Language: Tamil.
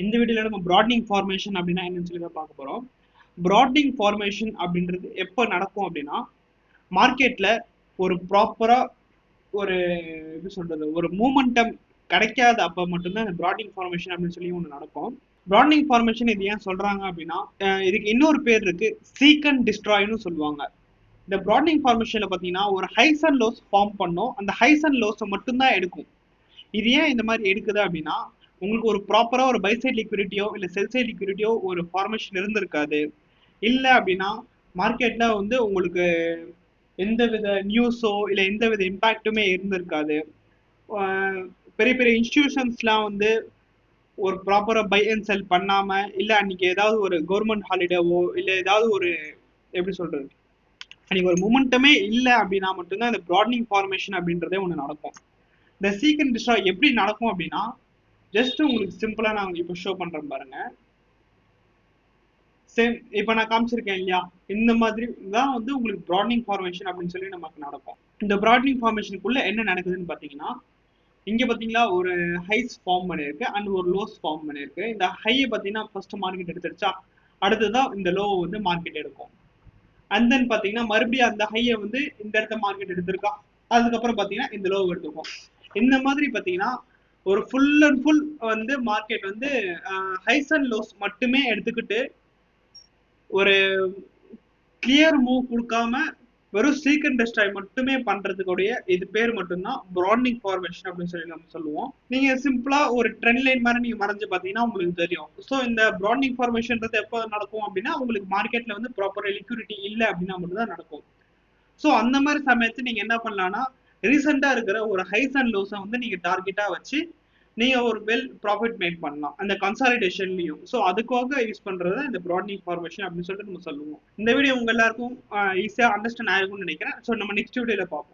இந்த வீடியோல நம்ம ப்ராட்னிங் ஃபார்மேஷன் அப்படின்னா என்னன்னு சொல்லி தான் பார்க்க போறோம். ப்ராட்னிங் ஃபார்மேஷன் அப்படின்றது எப்போ நடக்கும் அப்படின்னா, மார்க்கெட்ல ஒரு ப்ராப்பரா ஒரு எப்படி சொல்றது, ஒரு மூமெண்டம் கிடைக்காத அப்ப மட்டும்தான் இந்த ப்ராட்னிங் ஃபார்மேஷன் அப்படின்னு சொல்லி ஒன்று நடக்கும். ப்ராட்னிங் ஃபார்மேஷன் இது ஏன் சொல்றாங்க அப்படின்னா, இதுக்கு இன்னொரு பேர் இருக்கு, சீக் அண்ட் டிஸ்ட்ராய்னு சொல்லுவாங்க. இந்த ப்ராட்னிங் ஃபார்மேஷன்ல பார்த்தீங்கன்னா ஒரு ஹைஸ் அண்ட் லோஸ் ஃபார்ம் பண்ணும். அந்த ஹைஸ் அண்ட் லோஸை மட்டும்தான் எடுக்கும். இது ஏன் இந்த மாதிரி எடுக்குது அப்படின்னா, உங்களுக்கு ஒரு ப்ராப்பரா ஒரு பை சைட் லிக்விடிட்டியோ இல்ல செல் சைட் லிக்விடிட்டியோ ஒரு ஃபார்மேஷன் இருந்திருக்காது. இல்ல அப்படின்னா மார்க்கெட்ல வந்து உங்களுக்கு எந்த வித நியூஸோ இல்ல எந்த வித இம்பாக்ட்டுமே இருந்திருக்காது. பெரிய பெரிய இன்ஸ்டிடியூஷன்ஸ்லாம் வந்து ஒரு ப்ராப்பரா பை அண்ட் செல் பண்ணாம, இல்ல அன்னைக்கு ஏதாவது ஒரு கவர்மெண்ட் ஹாலிடேவோ இல்ல ஏதாவது ஒரு எப்படி சொல்றது, அன்னைக்கு ஒரு மூமெண்டமே இல்லை அப்படின்னா மட்டும்தான் இந்த ப்ராட்னிங் ஃபார்மேஷன் அப்படின்றதே ஒன்று நடக்கும். இந்த சீக்ரெட் டிஸ்ட்ராய் எப்படி நடக்கும் அப்படின்னா, ஜஸ்ட் உங்களுக்கு சிம்பிளா நான் இப்போ ஷோ பண்றேன் பாருங்க. சேம் இப்போ நான் காமிச்சிருக்கேன் இல்லையா, இந்த மாதிரி தான் வந்து உங்களுக்கு ப்ராட்னிங் ஃபார்மேஷன் அப்படின்னு சொல்லி நமக்கு நடக்கும். இந்த ப்ராட்னிங் ஃபார்மேஷனுக்குள்ள என்ன நடக்குதுன்னு பார்த்தீங்கன்னா, இங்க பாத்தீங்களா ஒரு ஹைஸ் ஃபார்ம் பண்ணிருக்கு அண்ட் ஒரு லோஸ் ஃபார்ம் பண்ணிருக்கு. இந்த ஹையை பார்த்தீங்கன்னா ஃபர்ஸ்ட் மார்க்கெட் எடுத்துருச்சா, அடுத்ததான் இந்த லோ வந்து மார்க்கெட் எடுக்கும். அண்ட் தென் பார்த்தீங்கன்னா மறுபடியும் அந்த ஹையை வந்து இந்த இடத்த மார்க்கெட் எடுத்திருக்கா, அதுக்கப்புறம் பார்த்தீங்கன்னா இந்த லோ எடுத்துக்கும். இந்த மாதிரி பார்த்தீங்கன்னா ஒரு ஃபுல் அண்ட் ஃபுல் வந்து மார்க்கெட் வந்து ஹைஸ் அண்ட் லோஸ் மட்டுமே எடுத்துக்கிட்டு ஒரு கிளியர் மூவ் கொடுக்காம வெறும் சீக் அண்ட் டெஸ்ட்ராய் மட்டுமே பண்றதுக்குடைய இது பேர் மட்டும்தான் ப்ராட்னிங் ஃபார்மேஷன் அப்படின்னு சொல்லி நம்ம சொல்லுவோம். நீங்க சிம்பிளா ஒரு ட்ரெண்ட் லைன் மாதிரி நீங்க மறைஞ்சு பாத்தீங்கன்னா உங்களுக்கு தெரியும். ஸோ இந்த ப்ராட்னிங் ஃபார்மேஷன்றது எப்போ நடக்கும் அப்படின்னா, உங்களுக்கு மார்க்கெட்ல வந்து ப்ராப்பர் லிக்விடிட்டி இல்லை அப்படின்னா மட்டும் தான் நடக்கும். ஸோ அந்த மாதிரி சமயத்து நீங்க என்ன பண்ணலாம்னா, ரீசெண்டா இருக்கிற ஒரு ஹைஸ் அண்ட் லோஸை வந்து நீங்க டார்கெட்டா வச்சு நீங்க ஒரு வெல் ப்ராஃபிட் மேக் பண்ணலாம் அந்த கன்சாலிடேஷன்லயும். ஸோ அதுக்காக யூஸ் பண்றது இந்த ப்ராட்னிங் ஃபார்மேஷன் அப்படின்னு சொல்லிட்டு நம்ம சொல்லுவோம். இந்த வீடியோ உங்க எல்லாருக்கும் ஈஸியா அண்டர்ஸ்டாண்ட் ஆயிருக்கும்னு நினைக்கிறேன். ஸோ நம்ம நெக்ஸ்ட் வீடியோல பார்ப்போம்.